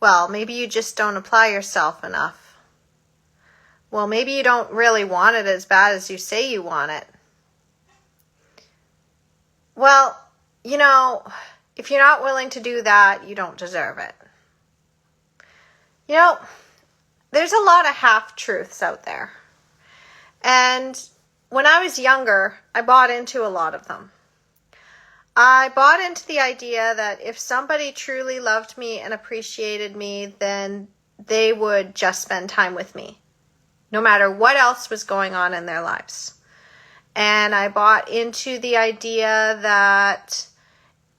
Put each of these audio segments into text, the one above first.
Well, maybe you just don't apply yourself enough. Well, maybe you don't really want it as bad as you say you want it. Well, if you're not willing to do that, you don't deserve it. There's a lot of half-truths out there. And when I was younger, I bought into a lot of them. I bought into the idea that if somebody truly loved me and appreciated me, then they would just spend time with me, no matter what else was going on in their lives. And I bought into the idea that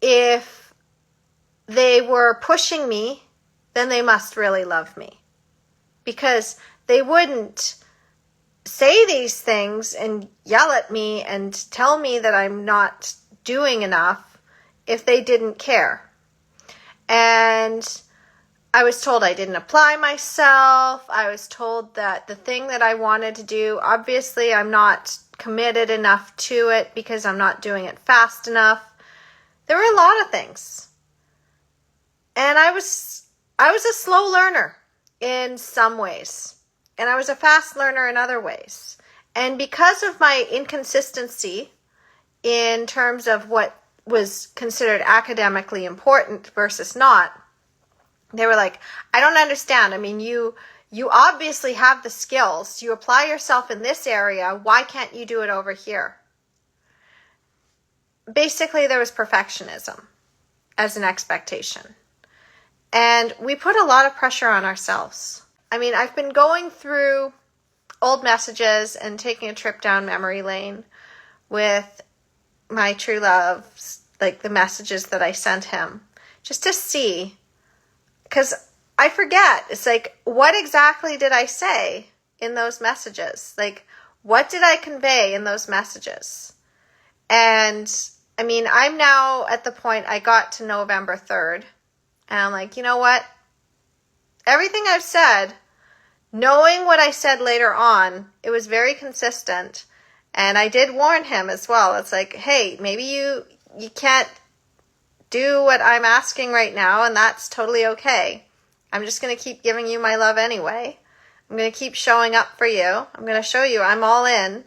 if they were pushing me, then they must really love me. Because they wouldn't say these things and yell at me and tell me that I'm not doing enough if they didn't care. And I was told I didn't apply myself. I was told that the thing that I wanted to do, obviously I'm not committed enough to it because I'm not doing it fast enough. There were a lot of things. And I was a slow learner in some ways. And I was a fast learner in other ways. And because of my inconsistency in terms of what was considered academically important versus not, they were like, I don't understand. I mean, you obviously have the skills. You apply yourself in this area. Why can't you do it over here? Basically, there was perfectionism as an expectation. And we put a lot of pressure on ourselves. I mean, I've been going through old messages and taking a trip down memory lane with my true love, like the messages that I sent him, just to see, because I forget. It's like, what exactly did I say in those messages? Like, what did I convey in those messages? And I mean, I'm now at the point I got to November 3rd, and I'm like, you know what? Everything I've said, knowing what I said later on, it was very consistent. And I did warn him as well. It's like, hey, maybe you can't do what I'm asking right now, and that's totally okay. I'm just going to keep giving you my love anyway. I'm going to keep showing up for you. I'm going to show you I'm all in.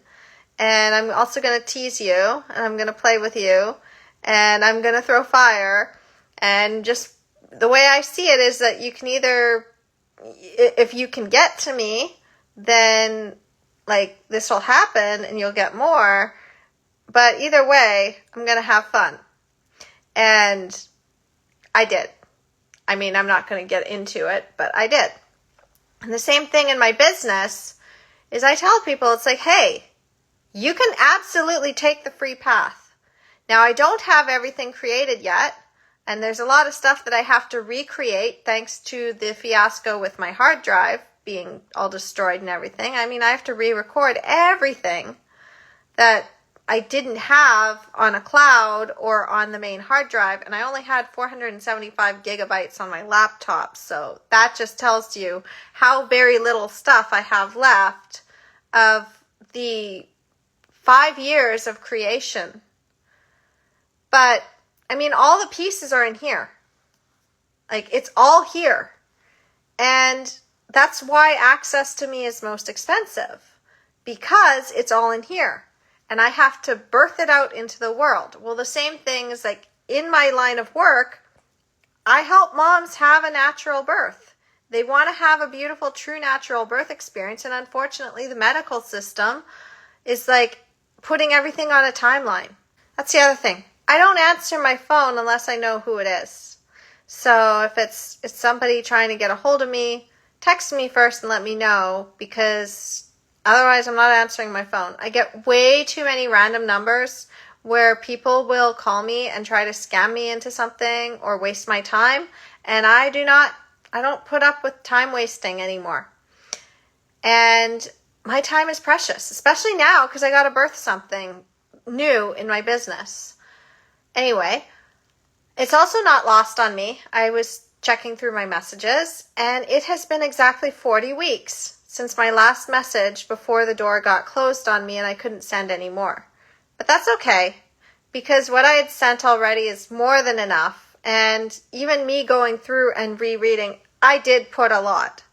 And I'm also going to tease you, and I'm going to play with you, and I'm going to throw fire. And just the way I see it is that you can either, if you can get to me, then like this will happen and you'll get more. But either way, I'm going to have fun. And I did. I mean, I'm not going to get into it, but I did. And the same thing in my business is I tell people, it's like, hey, you can absolutely take the free path. Now, I don't have everything created yet, and there's a lot of stuff that I have to recreate thanks to the fiasco with my hard drive being all destroyed and everything. I mean, I have to re-record everything that I didn't have on a cloud or on the main hard drive, and I only had 475 gigabytes on my laptop, so that just tells you how very little stuff I have left of the 5 years of creation. But, I mean, all the pieces are in here. Like, it's all here. And that's why access to me is most expensive, because it's all in here. And I have to birth it out into the world. Well, the same thing is like in my line of work, I help moms have a natural birth. They want to have a beautiful, true natural birth experience. And unfortunately, the medical system is like putting everything on a timeline. That's the other thing. I don't answer my phone unless I know who it is. So if it's somebody trying to get a hold of me, text me first and let me know, because otherwise I'm not answering my phone. I get way too many random numbers where people will call me and try to scam me into something or waste my time. And I don't put up with time wasting anymore. And my time is precious, especially now because I got to birth something new in my business. Anyway, it's also not lost on me. I was checking through my messages, and it has been exactly 40 weeks since my last message before the door got closed on me and I couldn't send any more. But that's okay, because what I had sent already is more than enough. And even me going through and rereading I did put a lot.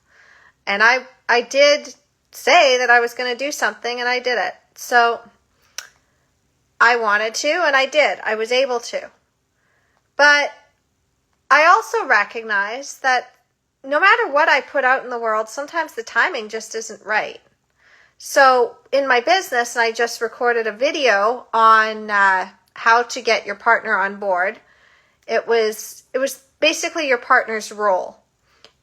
And I did say that I was going to do something, and I did it. So I wanted to, and I did. I was able to. But I also recognize that no matter what I put out in the world, sometimes the timing just isn't right. So in my business, I just recorded a video on how to get your partner on board. It was basically your partner's role.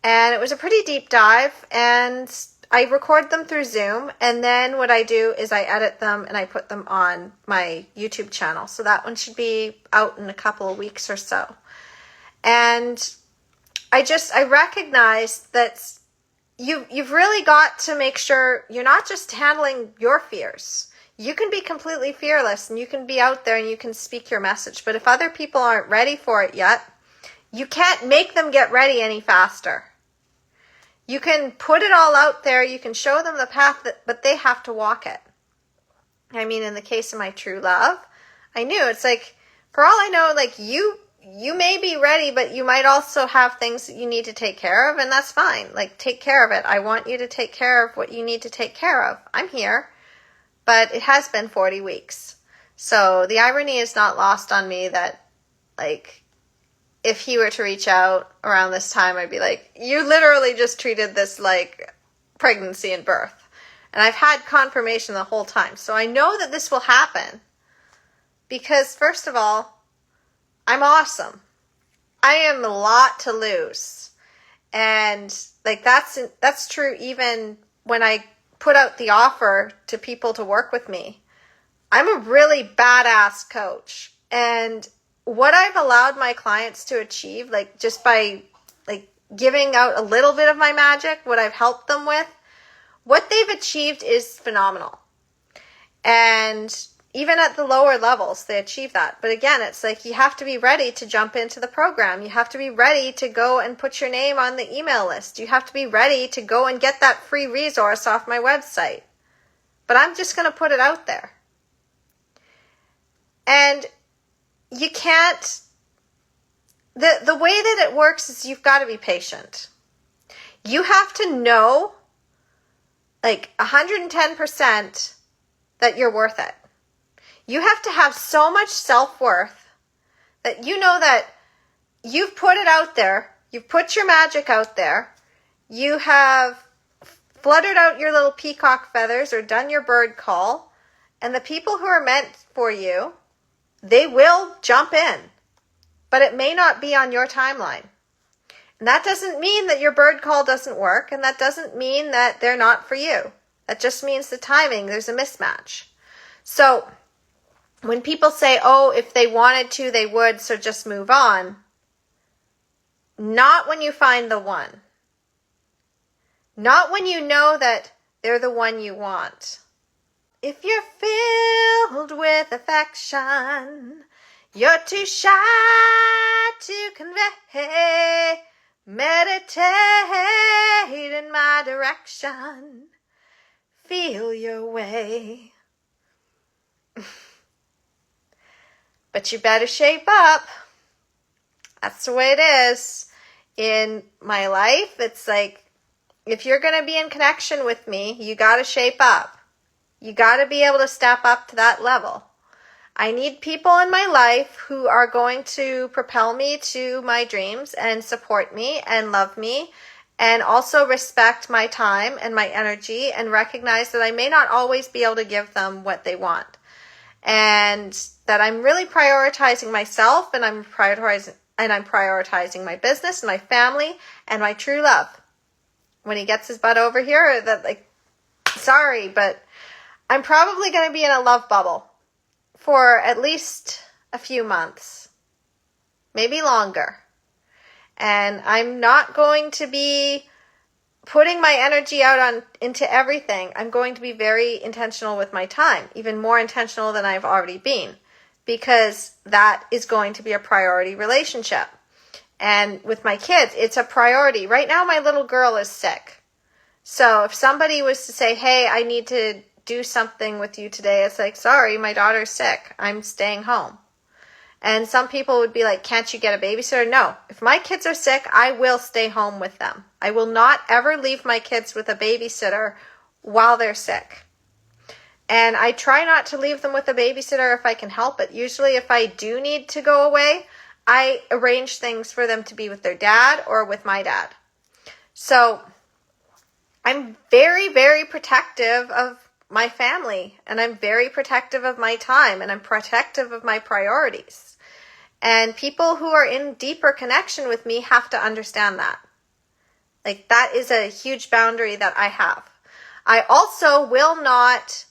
And it was a pretty deep dive, and I record them through Zoom, and then what I do is I edit them and I put them on my YouTube channel. So that one should be out in a couple of weeks or so. And I recognize that you've really got to make sure you're not just handling your fears. You can be completely fearless and you can be out there and you can speak your message. But if other people aren't ready for it yet, you can't make them get ready any faster. You can put it all out there. You can show them the path, but they have to walk it. I mean, in the case of my true love, I knew it's like, for all I know, like you may be ready, but you might also have things that you need to take care of, and that's fine. Like, take care of it. I want you to take care of what you need to take care of. I'm here, but it has been 40 weeks. So the irony is not lost on me that, like, if he were to reach out around this time, I'd be like, you literally just treated this like pregnancy and birth. And I've had confirmation the whole time. So I know that this will happen because, first of all, I'm awesome. I am a lot to lose. And like that's true even when I put out the offer to people to work with me. I'm a really badass coach. And what I've allowed my clients to achieve, like just by like giving out a little bit of my magic, what I've helped them with, what they've achieved is phenomenal. And even at the lower levels, they achieve that. But again, it's like you have to be ready to jump into the program. You have to be ready to go and put your name on the email list. You have to be ready to go and get that free resource off my website. But I'm just going to put it out there. And you can't, the way that it works is you've got to be patient. You have to know, like 110%, that you're worth it. You have to have so much self-worth that you know that you've put it out there, you've put your magic out there, you have fluttered out your little peacock feathers or done your bird call, and the people who are meant for you, they will jump in, but it may not be on your timeline. And that doesn't mean that your bird call doesn't work, and that doesn't mean that they're not for you. That just means the timing, there's a mismatch. So when people say, oh, if they wanted to, they would, so just move on. Not when you find the one. Not when you know that they're the one you want. If you're filled with affection, you're too shy to convey. Meditate in my direction. Feel your way. But you better shape up. That's the way it is. In my life, it's like, if you're going to be in connection with me, you got to shape up. You got to be able to step up to that level. I need people in my life who are going to propel me to my dreams and support me and love me and also respect my time and my energy and recognize that I may not always be able to give them what they want. And that I'm really prioritizing myself and I'm prioritizing my business and my family and my true love. When he gets his butt over here, that like, sorry, but I'm probably going to be in a love bubble for at least a few months, maybe longer. And I'm not going to be putting my energy out into everything. I'm going to be very intentional with my time, even more intentional than I've already been, because that is going to be a priority relationship. And with my kids, it's a priority. Right now, my little girl is sick. So if somebody was to say, hey, I need to do something with you today, it's like, sorry, my daughter's sick. I'm staying home. And some people would be like, can't you get a babysitter? No. If my kids are sick, I will stay home with them. I will not ever leave my kids with a babysitter while they're sick. And I try not to leave them with a babysitter if I can help it. Usually if I do need to go away, I arrange things for them to be with their dad or with my dad. So I'm very, very protective of my family, and I'm very protective of my time, and I'm protective of my priorities. And people who are in deeper connection with me have to understand that. Like, that is a huge boundary that I have. I also will not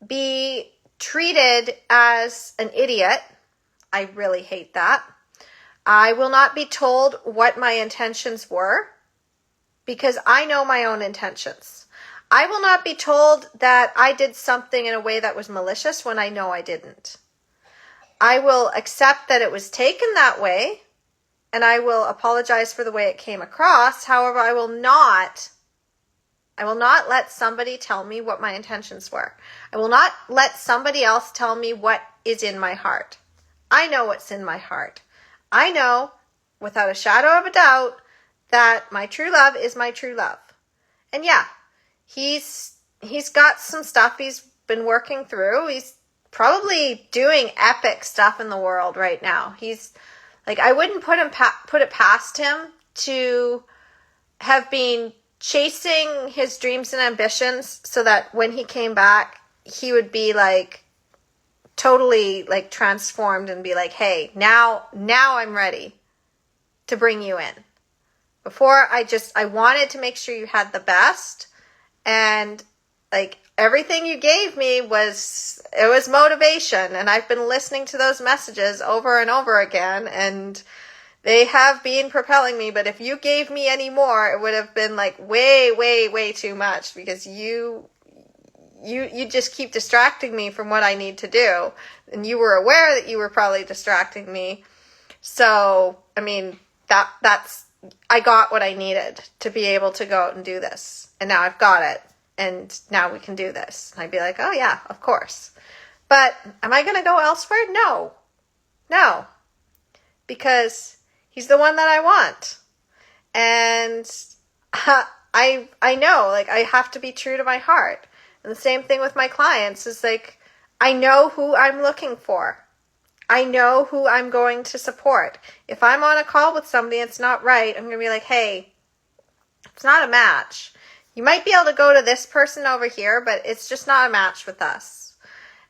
be treated as an idiot. I really hate that. I will not be told what my intentions were, because I know my own intentions. I will not be told that I did something in a way that was malicious when I know I didn't. I will accept that it was taken that way, and I will apologize for the way it came across. However, I will not let somebody tell me what my intentions were. I will not let somebody else tell me what is in my heart. I know what's in my heart. I know, without a shadow of a doubt, that my true love is my true love. And yeah, he's got some stuff he's been working through. He's probably doing epic stuff in the world right now. He's like, I wouldn't put it past him to have been chasing his dreams and ambitions so that when he came back, he would be like totally like transformed and be like, hey, now I'm ready to bring you in. Before, I wanted to make sure you had the best, and like everything you gave me was motivation, and I've been listening to those messages over and over again, and they have been propelling me. But if you gave me any more, it would have been like way, way, way too much, because you just keep distracting me from what I need to do, and you were aware that you were probably distracting me. So, I mean, that's I got what I needed to be able to go out and do this. And now I've got it. And now we can do this. And I'd be like, oh yeah, of course. But am I going to go elsewhere? No. Because he's the one that I want. And I know, like, I have to be true to my heart. And the same thing with my clients is like, I know who I'm looking for. I know who I'm going to support. If I'm on a call with somebody and it's not right, I'm going to be like, hey, it's not a match. You might be able to go to this person over here, but it's just not a match with us.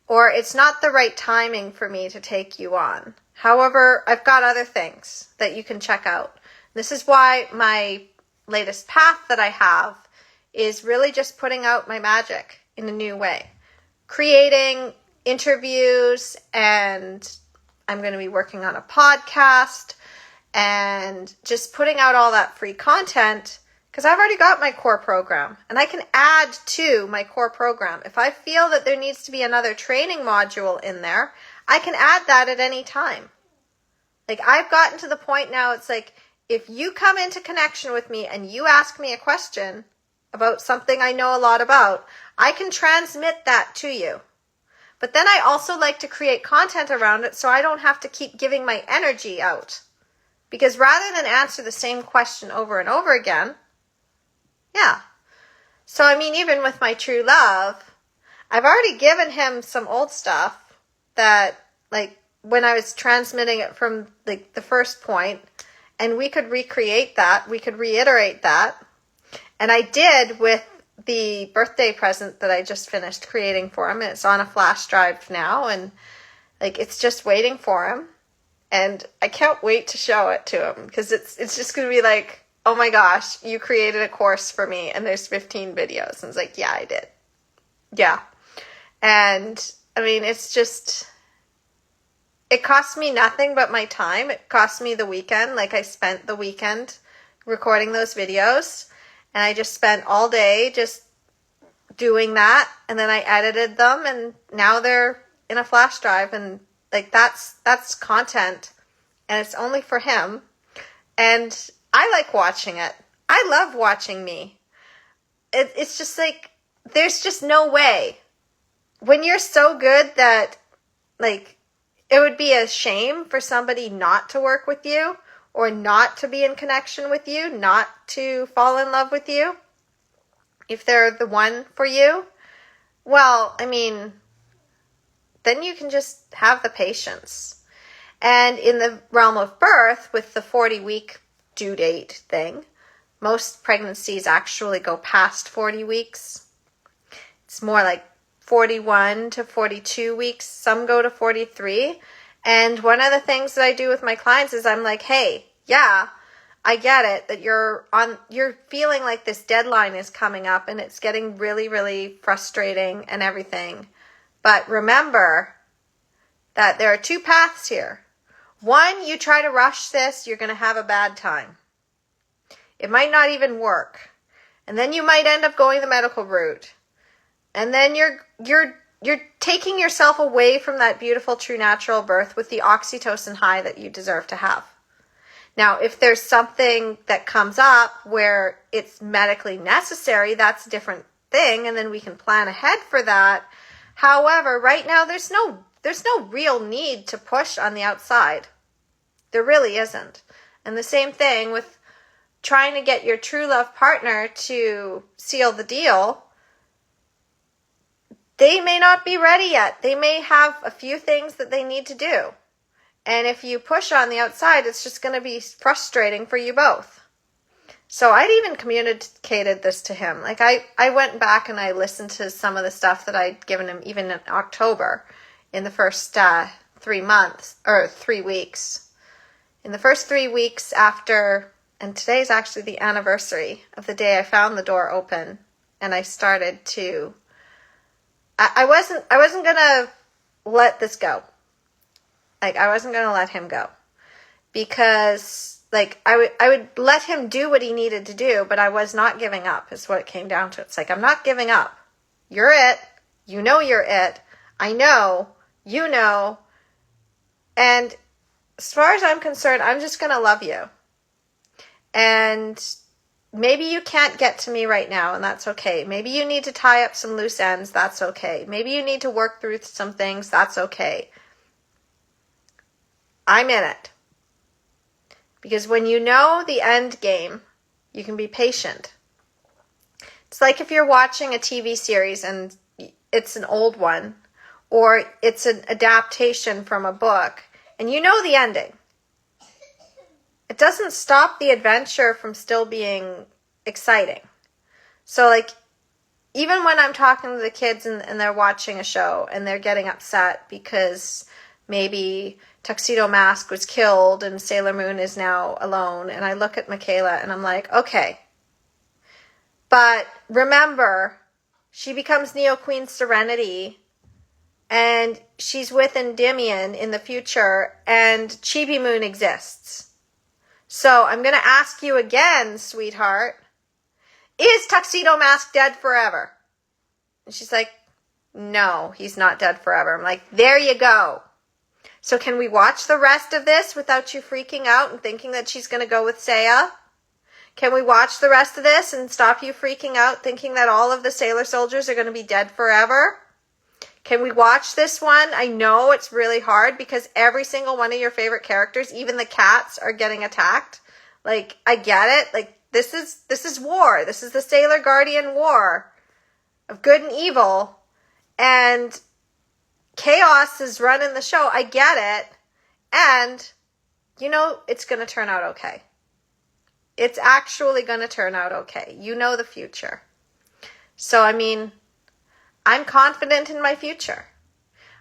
Or it's not the right timing for me to take you on. However, I've got other things that you can check out. This is why my latest path that I have is really just putting out my magic in a new way. Creating interviews, and I'm going to be working on a podcast and just putting out all that free content, because I've already got my core program and I can add to my core program. If I feel that there needs to be another training module in there, I can add that at any time. Like, I've gotten to the point now, it's like, if you come into connection with me and you ask me a question about something I know a lot about, I can transmit that to you. But then I also like to create content around it so I don't have to keep giving my energy out. Because rather than answer the same question over and over again, yeah. So, I mean, even with my true love, I've already given him some old stuff that, like, when I was transmitting it from, like, the first point, and we could recreate that, we could reiterate that. And I did with the birthday present that I just finished creating for him, and it's on a flash drive now, and like, it's just waiting for him, and I can't wait to show it to him, because it's just going to be like, oh my gosh, you created a course for me and there's 15 videos. And it's like, yeah, I did. Yeah. And I mean, it's just, it cost me nothing but my time. It cost me the weekend. Like, I spent the weekend recording those videos, and I just spent all day just doing that. And then I edited them, and now they're in a flash drive, and like, that's content, and it's only for him. And I like watching it. I love watching me. It's just like, there's just no way. When you're so good that, like, it would be a shame for somebody not to work with you or not to be in connection with you, not to fall in love with you. If they're the one for you, well, I mean, then you can just have the patience. And in the realm of birth, with the 40-week due date thing, most pregnancies actually go past 40 weeks. It's more like 41 to 42 weeks. Some go to 43. And one of the things that I do with my clients is I'm like, hey, yeah, I get it that you're feeling like this deadline is coming up and it's getting really, really frustrating and everything. But remember that there are two paths here. One, you try to rush this, you're going to have a bad time. It might not even work. And then you might end up going the medical route. And then you're taking yourself away from that beautiful, true, natural birth with the oxytocin high that you deserve to have. Now, if there's something that comes up where it's medically necessary, that's a different thing, and then we can plan ahead for that. However, right now there's no real need to push on the outside. There really isn't. And the same thing with trying to get your true love partner to seal the deal. They may not be ready yet. They may have a few things that they need to do. And if you push on the outside, it's just going to be frustrating for you both. So I'd even communicated this to him. Like I went back and I listened to some of the stuff that I'd given him even in October in the first 3 weeks. In the first 3 weeks after, and today's actually the anniversary of the day I found the door open and I started to, I wasn't going to let this go. Like, I wasn't going to let him go because, like, I would let him do what he needed to do, but I was not giving up is what it came down to. It's like, I'm not giving up. You're it. You know you're it. I know. You know. And as far as I'm concerned, I'm just going to love you. And maybe you can't get to me right now, and that's okay. Maybe you need to tie up some loose ends. That's okay. Maybe you need to work through some things. That's okay. I'm in it. Because when you know the end game, you can be patient. It's like if you're watching a TV series and it's an old one, or it's an adaptation from a book, and you know the ending. It doesn't stop the adventure from still being exciting. So, like, even when I'm talking to the kids and they're watching a show and they're getting upset because maybe Tuxedo Mask was killed and Sailor Moon is now alone. And I look at Michaela and I'm like, okay. But remember, she becomes Neo Queen Serenity and she's with Endymion in the future and Chibi Moon exists. So I'm going to ask you again, sweetheart, is Tuxedo Mask dead forever? And she's like, no, he's not dead forever. I'm like, there you go. So can we watch the rest of this without you freaking out and thinking that she's going to go with Seiya? Can we watch the rest of this and stop you freaking out thinking that all of the sailor soldiers are going to be dead forever? Can we watch this one? I know it's really hard because every single one of your favorite characters, even the cats, are getting attacked. Like, I get it. Like, this is war. This is the Sailor Guardian War of good and evil. And chaos is running the show. I get it. And, you know, it's going to turn out okay. It's actually going to turn out okay. You know the future. So, I mean, I'm confident in my future.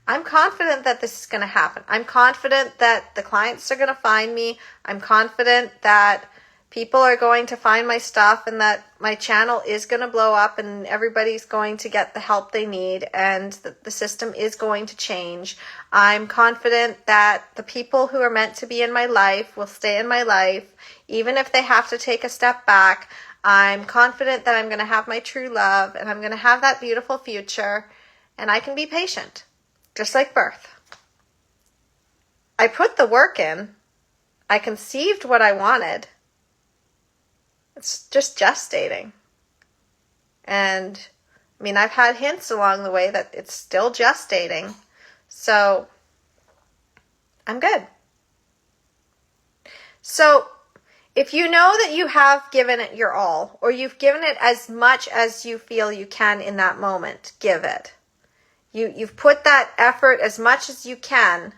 I'm confident that this is going to happen. I'm confident that the clients are going to find me. I'm confident that people are going to find my stuff and that my channel is going to blow up and everybody's going to get the help they need and the system is going to change. I'm confident that the people who are meant to be in my life will stay in my life, even if they have to take a step back. I'm confident that I'm going to have my true love and I'm going to have that beautiful future and I can be patient, just like birth. I put the work in. I conceived what I wanted. It's just gestating. And, I mean, I've had hints along the way that it's still gestating. So, I'm good. So if you know that you have given it your all, or you've given it as much as you feel you can in that moment, give it. You've put that effort as much as you can,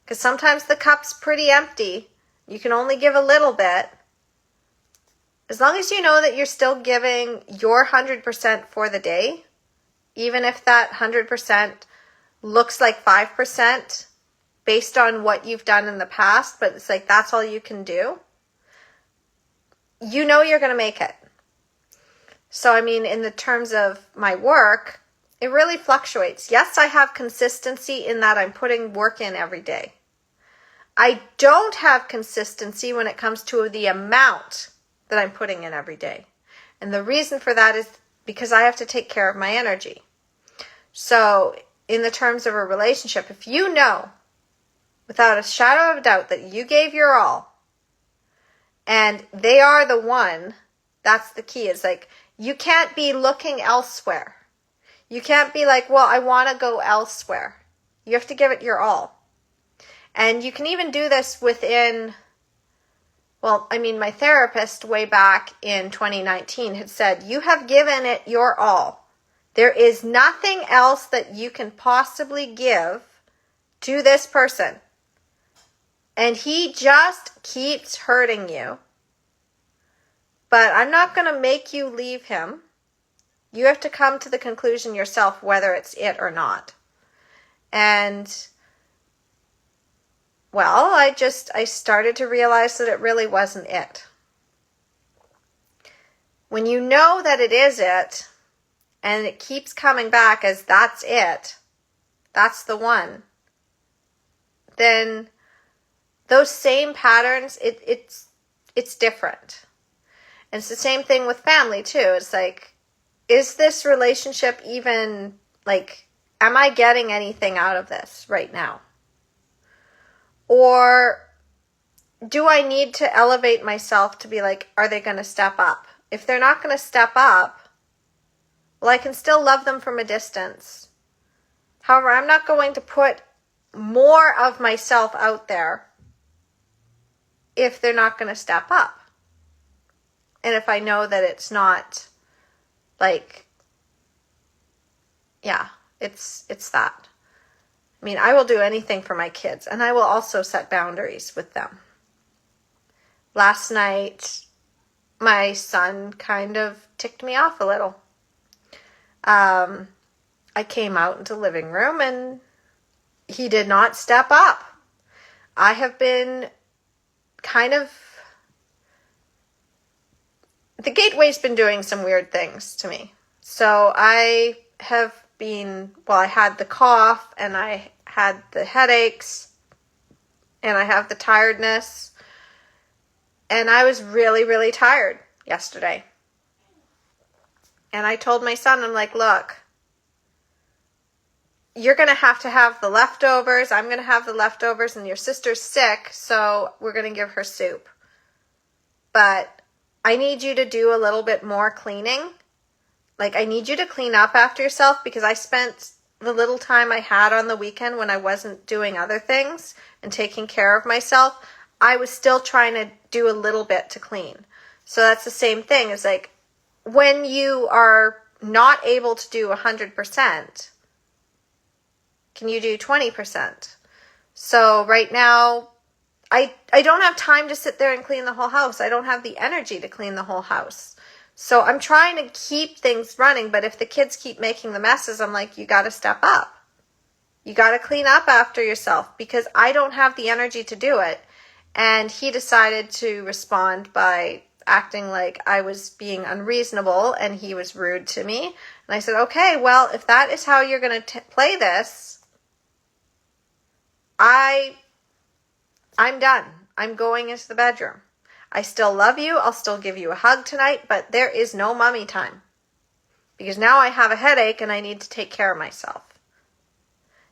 because sometimes the cup's pretty empty. You can only give a little bit. As long as you know that you're still giving your 100% for the day, even if that 100% looks like 5% based on what you've done in the past, but it's like that's all you can do, you know you're going to make it. So, I mean, in the terms of my work, it really fluctuates. Yes, I have consistency in that I'm putting work in every day. I don't have consistency when it comes to the amount that I'm putting in every day. And the reason for that is because I have to take care of my energy. So in the terms of a relationship, if you know without a shadow of a doubt that you gave your all and they are the one, that's the key. It's like you can't be looking elsewhere. You can't be like, well, I want to go elsewhere. You have to give it your all. And you can even do this within, well, I mean, my therapist way back in 2019 had said, you have given it your all. There is nothing else that you can possibly give to this person. And he just keeps hurting you. But I'm not going to make you leave him. You have to come to the conclusion yourself whether it's it or not. And well, I started to realize that it really wasn't it. When you know that it is it, and it keeps coming back as that's it, that's the one, then those same patterns, it's different. And it's the same thing with family too. It's like, is this relationship even, like, am I getting anything out of this right now? Or do I need to elevate myself to be like, are they going to step up? If they're not going to step up, well, I can still love them from a distance. However, I'm not going to put more of myself out there if they're not going to step up. And if I know that it's not like, yeah, it's that. I mean, I will do anything for my kids, and I will also set boundaries with them. Last night, my son kind of ticked me off a little. I came out into the living room, and he did not step up. I have been kind of... The gateway's been doing some weird things to me. So I have been... Well, I had the cough, and I had the headaches, and I have the tiredness, and I was really, really tired yesterday. And I told my son, I'm like, look, you're going to have the leftovers, I'm going to have the leftovers, and your sister's sick, so we're going to give her soup. But I need you to do a little bit more cleaning. Like, I need you to clean up after yourself, because I spent the little time I had on the weekend when I wasn't doing other things and taking care of myself, I was still trying to do a little bit to clean. So that's the same thing. It's like when you are not able to do 100%, can you do 20%? So right now, I don't have time to sit there and clean the whole house. I don't have the energy to clean the whole house. So I'm trying to keep things running, but if the kids keep making the messes, I'm like, you got to step up. You got to clean up after yourself, because I don't have the energy to do it. And he decided to respond by acting like I was being unreasonable and he was rude to me. And I said, okay, well, if that is how you're going to play this, I'm done. I'm going into the bedroom. I still love you. I'll still give you a hug tonight, but there is no mommy time, because now I have a headache and I need to take care of myself.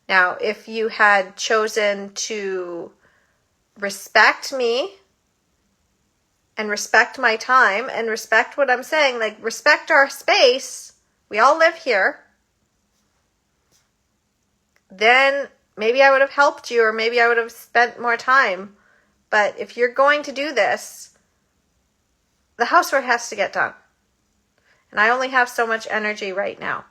Now, if you had chosen to respect me and respect my time and respect what I'm saying, like respect our space, we all live here, then maybe I would have helped you, or maybe I would have spent more time. But if you're going to do this, the housework has to get done. And I only have so much energy right now.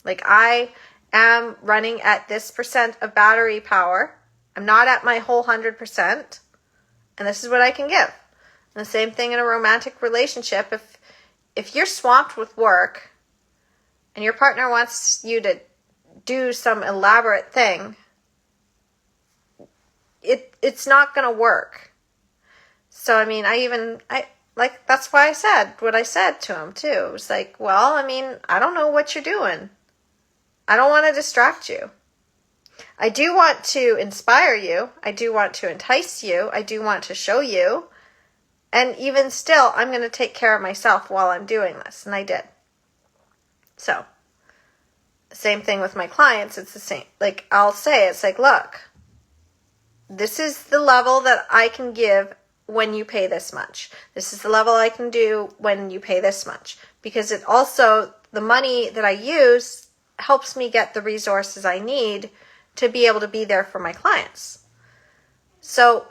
Like, I am running at this percent of battery power. I'm not at my whole 100%. And this is what I can give. And the same thing in a romantic relationship. If you're swamped with work and your partner wants you to do some elaborate thing, it's not going to work. So, I mean, that's why I said what I said to him too. It was like, well, I mean, I don't know what you're doing. I don't want to distract you. I do want to inspire you. I do want to entice you. I do want to show you. And even still, I'm going to take care of myself while I'm doing this. And I did. So, same thing with my clients. It's the same. Like, I'll say, it's like, look, this is the level that I can give when you pay this much. This is the level I can do when you pay this much. Because it also, the money that I use helps me get the resources I need to be able to be there for my clients. So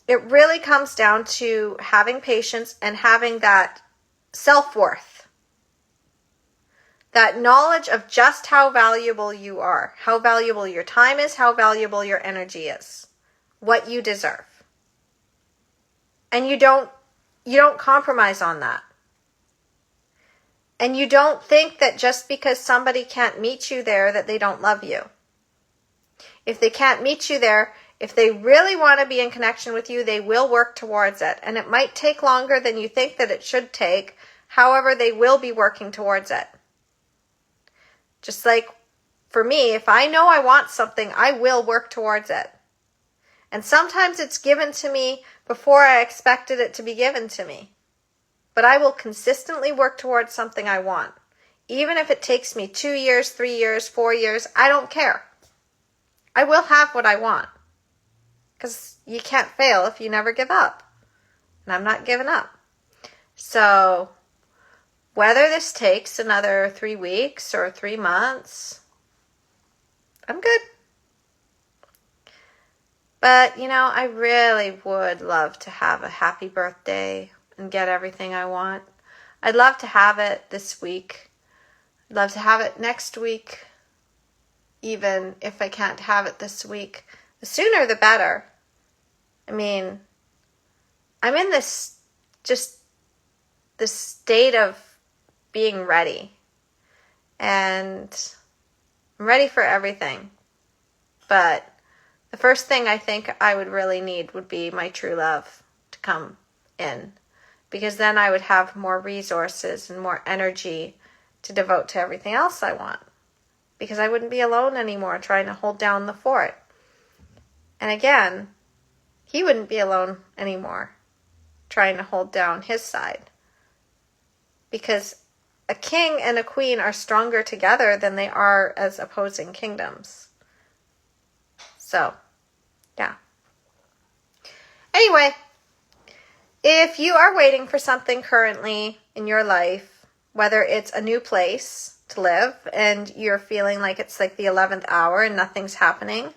it really comes down to having patience and having that self-worth. That knowledge of just how valuable you are, how valuable your time is, how valuable your energy is, what you deserve. And you don't compromise on that. And you don't think that just because somebody can't meet you there that they don't love you. If they can't meet you there, if they really want to be in connection with you, they will work towards it. And it might take longer than you think that it should take. However, they will be working towards it. Just like for me, if I know I want something, I will work towards it. And sometimes it's given to me before I expected it to be given to me. But I will consistently work towards something I want. Even if it takes me 2 years, 3 years, 4 years, I don't care. I will have what I want. Because you can't fail if you never give up. And I'm not giving up. So, whether this takes another 3 weeks or 3 months, I'm good. But, I really would love to have a happy birthday and get everything I want. I'd love to have it this week. I'd love to have it next week. Even if I can't have it this week. The sooner the better. I mean, I'm in this state of being ready. And I'm ready for everything. But the first thing I think I would really need would be my true love to come in. Because then I would have more resources and more energy to devote to everything else I want. Because I wouldn't be alone anymore trying to hold down the fort. And again, he wouldn't be alone anymore trying to hold down his side. Because a king and a queen are stronger together than they are as opposing kingdoms. So, yeah. Anyway, if you are waiting for something currently in your life, whether it's a new place to live and you're feeling like it's like the 11th hour and nothing's happening,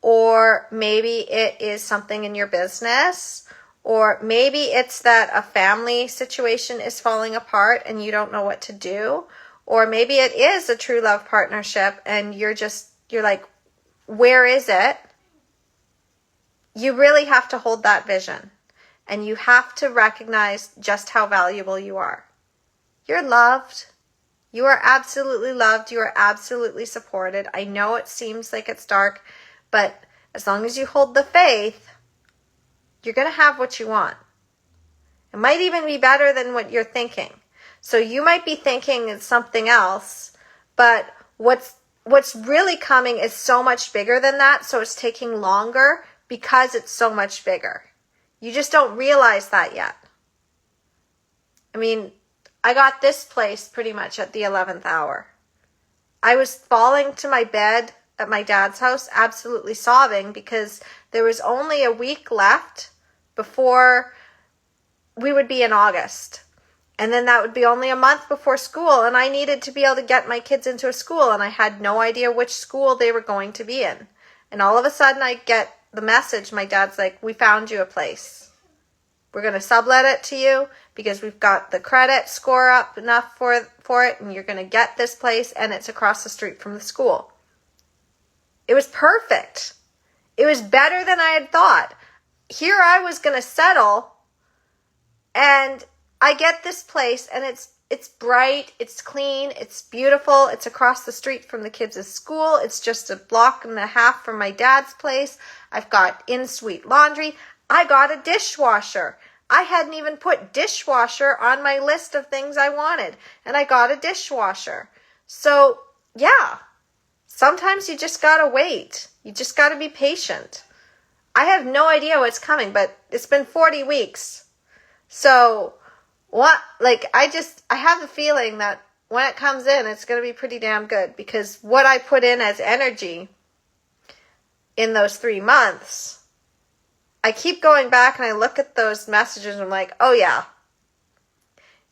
or maybe it is something in your business, or maybe it's that a family situation is falling apart and you don't know what to do, or maybe it is a true love partnership and you're like, where is it? You really have to hold that vision. And you have to recognize just how valuable you are. You're loved. You are absolutely loved. You are absolutely supported. I know it seems like it's dark, but as long as you hold the faith, you're going to have what you want. It might even be better than what you're thinking. So you might be thinking it's something else, but what's really coming is so much bigger than that, so it's taking longer because it's so much bigger. You just don't realize that yet. I mean, I got this place pretty much at the 11th hour. I was falling to my bed at my dad's house, absolutely sobbing, because there was only a week left before we would be in August. And then that would be only a month before school, and I needed to be able to get my kids into a school, and I had no idea which school they were going to be in. And all of a sudden I get the message, my dad's like, we found you a place. We're going to sublet it to you because we've got the credit score up enough for it, and you're going to get this place, and it's across the street from the school. It was perfect. It was better than I had thought. Here I was going to settle, and I get this place, and it's bright, it's clean, it's beautiful, it's across the street from the kids' school, it's just a block and a half from my dad's place. I've got in-suite laundry. I got a dishwasher. I hadn't even put dishwasher on my list of things I wanted, and I got a dishwasher. So, yeah, sometimes you just gotta wait. You just gotta be patient. I have no idea what's coming, but it's been 40 weeks. So, I have the feeling that when it comes in, it's gonna be pretty damn good, because what I put in as energy in those 3 months, I keep going back and I look at those messages and I'm like, oh yeah.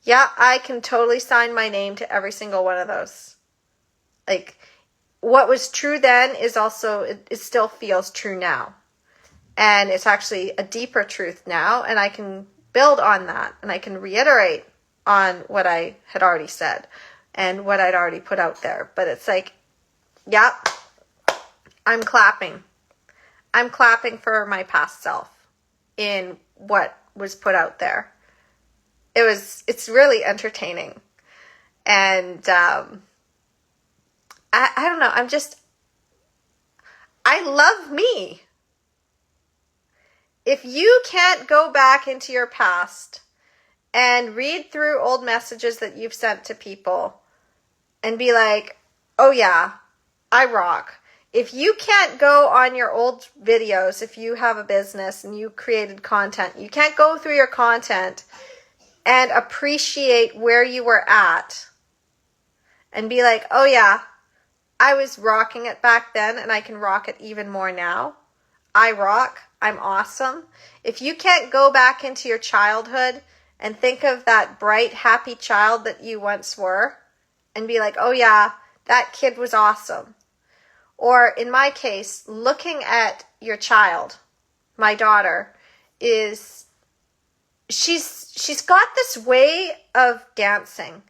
Yeah, I can totally sign my name to every single one of those. Like, what was true then is also, it still feels true now. And it's actually a deeper truth now, and I can build on that, and I can reiterate on what I had already said and what I'd already put out there. But it's like, yeah, I'm clapping. I'm clapping for my past self in what was put out there. It's really entertaining. And I don't know, I love me. If you can't go back into your past and read through old messages that you've sent to people and be like, oh yeah, I rock. If you can't go on your old videos, if you have a business and you created content, you can't go through your content and appreciate where you were at and be like, oh yeah, I was rocking it back then and I can rock it even more now. I rock. I'm awesome. If you can't go back into your childhood and think of that bright, happy child that you once were and be like, oh yeah, that kid was awesome. Or in my case, looking at your child, my daughter, she's got this way of dancing.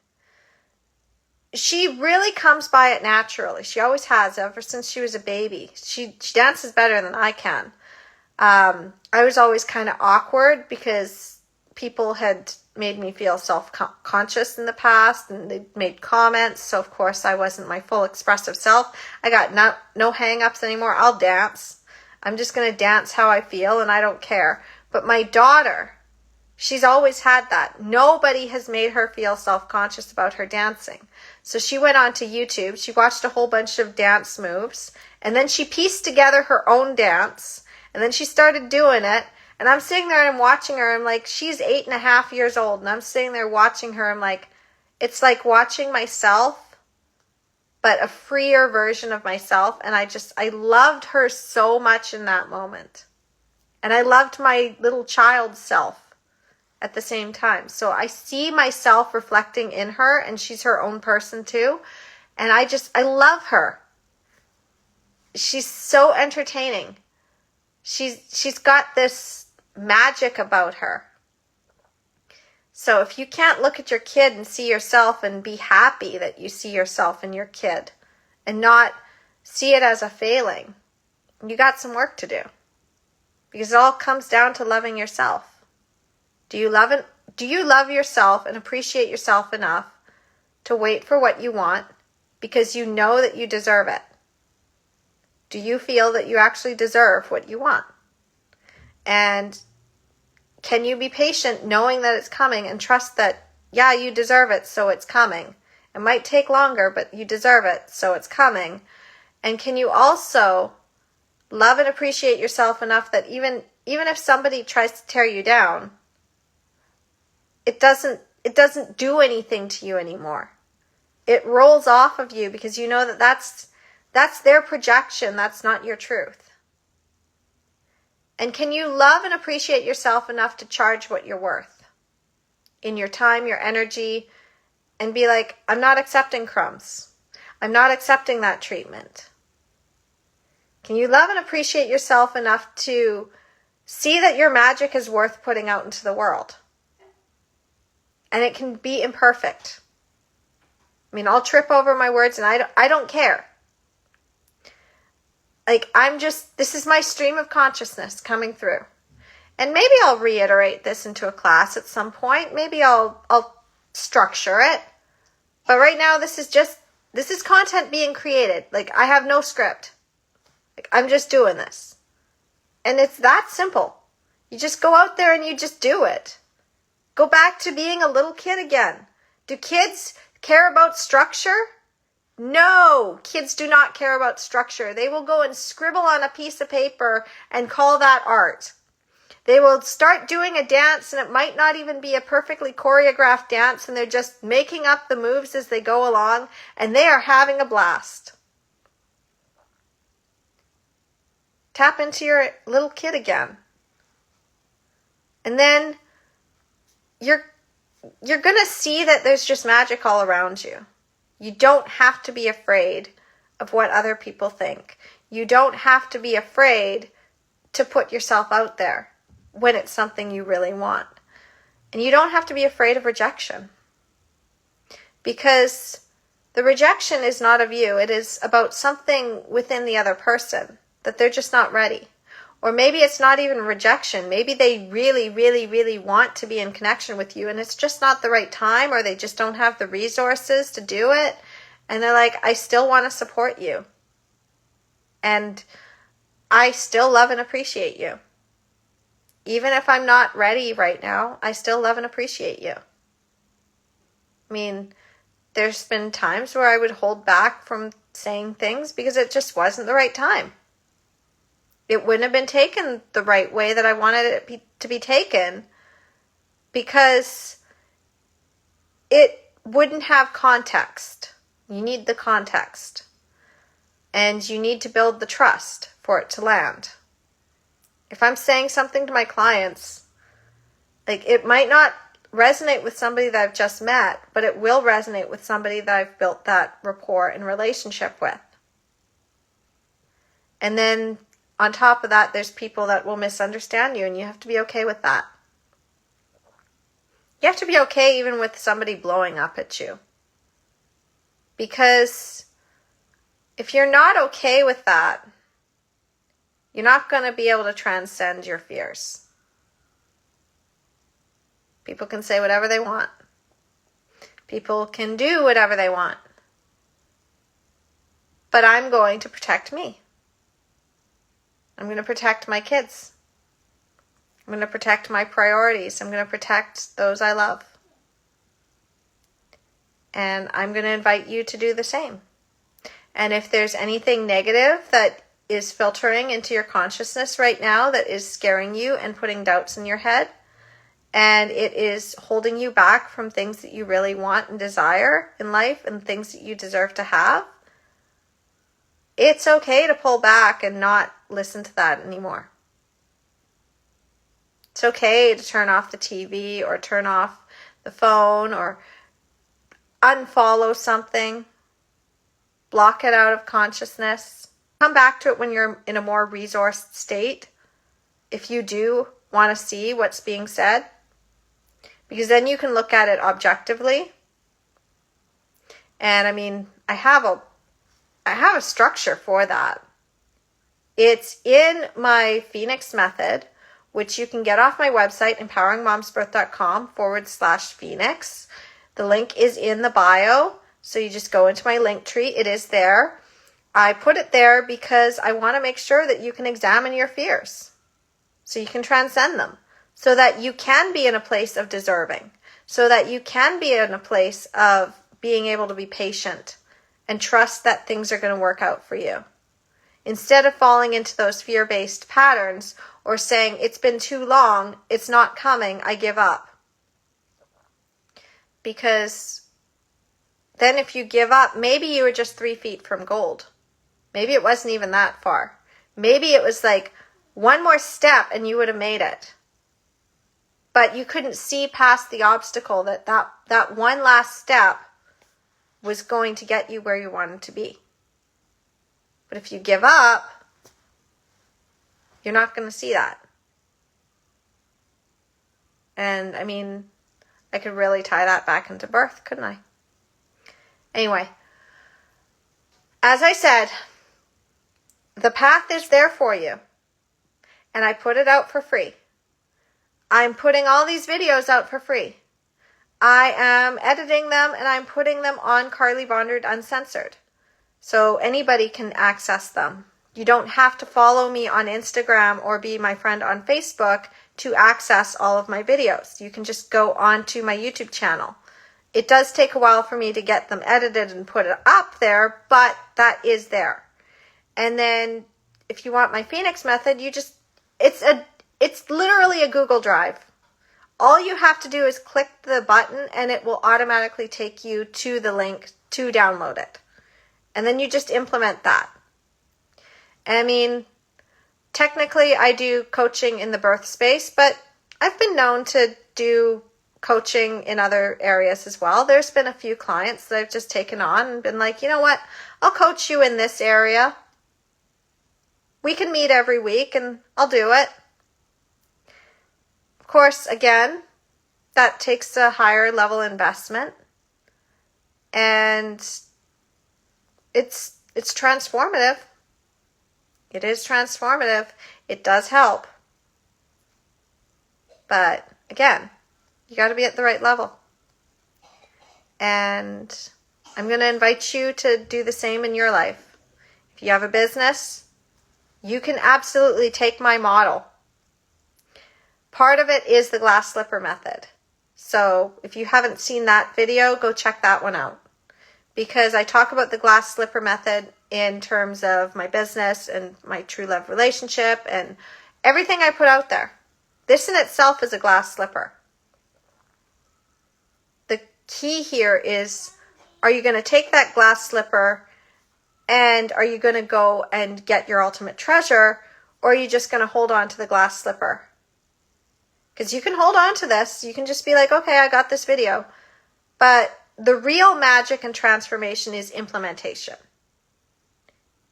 She really comes by it naturally. She always has, ever since she was a baby. She dances better than I can. I was always kind of awkward because people had made me feel self-conscious in the past, and they made comments. So of course I wasn't my full expressive self. I got no hang-ups anymore. I'll dance. I'm just going to dance how I feel, and I don't care. But my daughter, she's always had that. Nobody has made her feel self-conscious about her dancing. So she went onto YouTube. She watched a whole bunch of dance moves, and then she pieced together her own dance, and then she started doing it. And I'm sitting there and I'm watching her. I'm like, she's 8.5 years old. And I'm sitting there watching her. I'm like, it's like watching myself, but a freer version of myself. And I loved her so much in that moment. And I loved my little child self at the same time. So I see myself reflecting in her, and she's her own person too. And I love her. She's so entertaining. She's got this magic about her. So if you can't look at your kid and see yourself and be happy that you see yourself in your kid and not see it as a failing, you got some work to do. Because it all comes down to loving yourself. Do you love yourself and appreciate yourself enough to wait for what you want because you know that you deserve it? Do you feel that you actually deserve what you want? And can you be patient knowing that it's coming and trust that, yeah, you deserve it, so it's coming. It might take longer, but you deserve it, so it's coming. And can you also love and appreciate yourself enough that even if somebody tries to tear you down, it doesn't do anything to you anymore. It rolls off of you because you know that that's their projection, that's not your truth. And can you love and appreciate yourself enough to charge what you're worth in your time, your energy, and be like, I'm not accepting crumbs. I'm not accepting that treatment. Can you love and appreciate yourself enough to see that your magic is worth putting out into the world? And it can be imperfect. I mean, I'll trip over my words and I don't care. Like, this is my stream of consciousness coming through. And maybe I'll reiterate this into a class at some point. Maybe I'll structure it. But right now, this is content being created. Like, I have no script. Like, I'm just doing this. And it's that simple. You just go out there and you just do it. Go back to being a little kid again. Do kids care about structure? No, kids do not care about structure. They will go and scribble on a piece of paper and call that art. They will start doing a dance and it might not even be a perfectly choreographed dance and they're just making up the moves as they go along and they are having a blast. Tap into your little kid again. And then you're going to see that there's just magic all around you. You don't have to be afraid of what other people think. You don't have to be afraid to put yourself out there when it's something you really want. And you don't have to be afraid of rejection. Because the rejection is not of you. It is about something within the other person that they're just not ready. Or maybe it's not even rejection. Maybe they really, really, really want to be in connection with you and it's just not the right time, or they just don't have the resources to do it. And they're like, I still want to support you. And I still love and appreciate you. Even if I'm not ready right now, I still love and appreciate you. I mean, there's been times where I would hold back from saying things because it just wasn't the right time. It wouldn't have been taken the right way that I wanted it to be taken because it wouldn't have context. You need the context. And you need to build the trust for it to land. If I'm saying something to my clients, like, it might not resonate with somebody that I've just met, but it will resonate with somebody that I've built that rapport and relationship with. And then on top of that, there's people that will misunderstand you, and you have to be okay with that. You have to be okay even with somebody blowing up at you. Because if you're not okay with that, you're not going to be able to transcend your fears. People can say whatever they want. People can do whatever they want. But I'm going to protect me. I'm going to protect my kids. I'm going to protect my priorities. I'm going to protect those I love. And I'm going to invite you to do the same. And if there's anything negative that is filtering into your consciousness right now that is scaring you and putting doubts in your head, and it is holding you back from things that you really want and desire in life and things that you deserve to have, it's okay to pull back and not listen to that anymore. It's okay to turn off the TV or turn off the phone or unfollow something. Block it out of consciousness. Come back to it when you're in a more resourced state, if you do want to see what's being said, because then you can look at it objectively. And I mean, I have a structure for that. It's in my Phoenix method, which you can get off my website, empoweringmomsbirth.com/Phoenix. The link is in the bio. So you just go into my link tree. It is there. I put it there because I want to make sure that you can examine your fears so you can transcend them, so that you can be in a place of deserving, so that you can be in a place of being able to be patient and trust that things are going to work out for you. Instead of falling into those fear-based patterns or saying, it's been too long, it's not coming, I give up. Because then if you give up, maybe you were just 3 feet from gold. Maybe it wasn't even that far. Maybe it was like one more step and you would have made it. But you couldn't see past the obstacle that one last step was going to get you where you wanted to be. But if you give up, You're not going to see that. And I mean, I could really tie that back into birth, couldn't I? Anyway, as I said, the path is there for you. And I put it out for free. I'm putting all these videos out for free. I am editing them and I'm putting them on Carly Bonderud Uncensored. So anybody can access them. You don't have to follow me on Instagram or be my friend on Facebook to access all of my videos. You can just go onto my YouTube channel. It does take a while for me to get them edited and put it up there, but that is there. And then if you want my Phoenix method, it's literally a Google Drive. All you have to do is click the button and it will automatically take you to the link to download it. And then you just implement that. I mean, technically I do coaching in the birth space, but I've been known to do coaching in other areas as well. There's been a few clients that I've just taken on and been like, you know what, I'll coach you in this area. We can meet every week and I'll do it. Of course, again, that takes a higher level investment. And it's transformative. It is transformative. It does help. But again, you got to be at the right level. And I'm going to invite you to do the same in your life. If you have a business, you can absolutely take my model. Part of it is the glass slipper method. So if you haven't seen that video, go check that one out. Because I talk about the glass slipper method in terms of my business and my true love relationship and everything I put out there. This in itself is a glass slipper. The key here is, are you going to take that glass slipper and are you going to go and get your ultimate treasure, or are you just going to hold on to the glass slipper? Because you can hold on to this. You can just be like, okay, I got this video. But the real magic and transformation is implementation.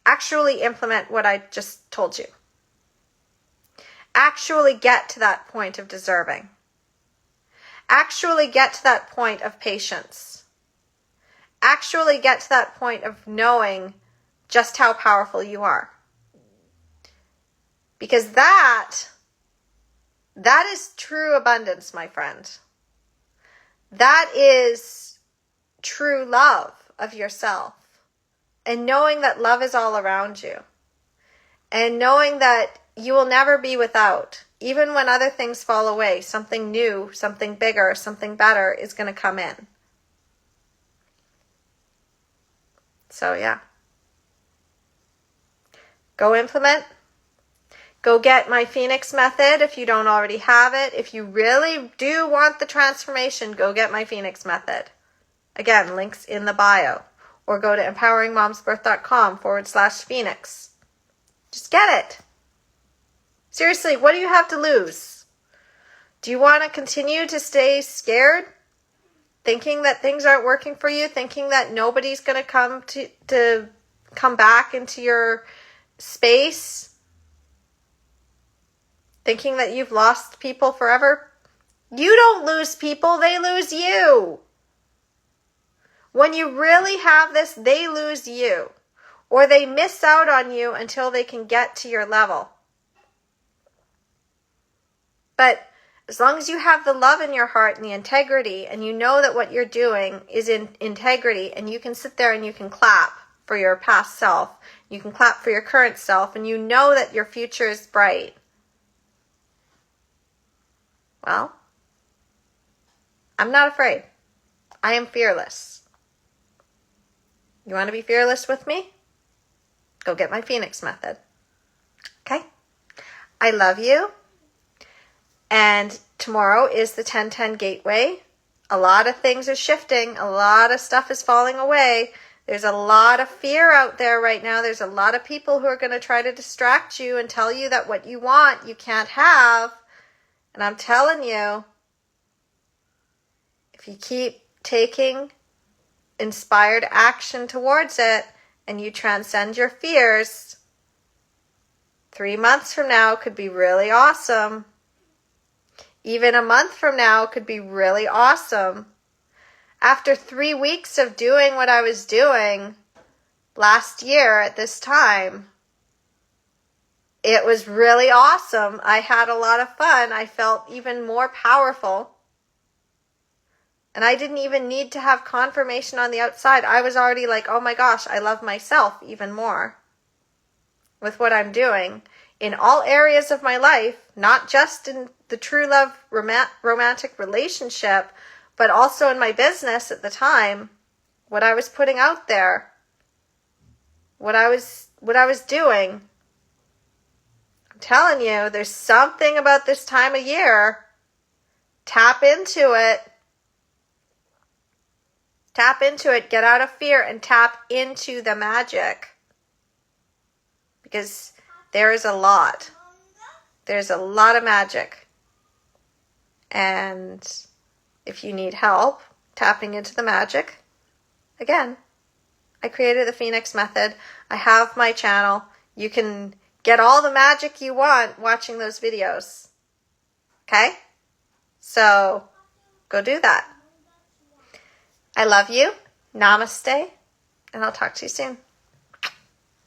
Actually implement what I just told you. Actually get to that point of deserving. Actually get to that point of patience. Actually get to that point of knowing just how powerful you are. Because that is true abundance, my friend. That is true love of yourself. And knowing that love is all around you. And knowing that you will never be without. Even when other things fall away, something new, something bigger, something better is going to come in. So yeah. Go implement. Go get my Phoenix method if you don't already have it. If you really do want the transformation, go get my Phoenix method. Again, links in the bio. Or go to empoweringmomsbirth.com/Phoenix. Just get it. Seriously, what do you have to lose? Do you want to continue to stay scared? Thinking that things aren't working for you? Thinking that nobody's going to come back into your space? Thinking that you've lost people forever? You don't lose people, they lose you. When you really have this, they lose you. Or they miss out on you until they can get to your level. But as long as you have the love in your heart and the integrity, and you know that what you're doing is in integrity, and you can sit there and you can clap for your past self, you can clap for your current self, and you know that your future is bright. Well, I'm not afraid. I am fearless. You want to be fearless with me? Go get my Phoenix method. Okay? I love you. And tomorrow is the 10/10 gateway. A lot of things are shifting. A lot of stuff is falling away. There's a lot of fear out there right now. There's a lot of people who are going to try to distract you and tell you that what you want, you can't have. And I'm telling you, if you keep taking inspired action towards it and you transcend your fears, 3 months from now could be really awesome. Even a month from now could be really awesome. After 3 weeks of doing what I was doing last year at this time, it was really awesome. I had a lot of fun. I felt even more powerful. And I didn't even need to have confirmation on the outside. I was already like, oh my gosh, I love myself even more with what I'm doing in all areas of my life, not just in the true love romantic relationship, but also in my business at the time, what I was putting out there, what I was doing. I'm telling you, there's something about this time of year. Tap into it. Tap into it. Get out of fear and tap into the magic. Because there is a lot. There's a lot of magic. And if you need help tapping into the magic, again, I created the Phoenix Method. I have my channel. You can get all the magic you want watching those videos. Okay? So, go do that. I love you. Namaste. And I'll talk to you soon.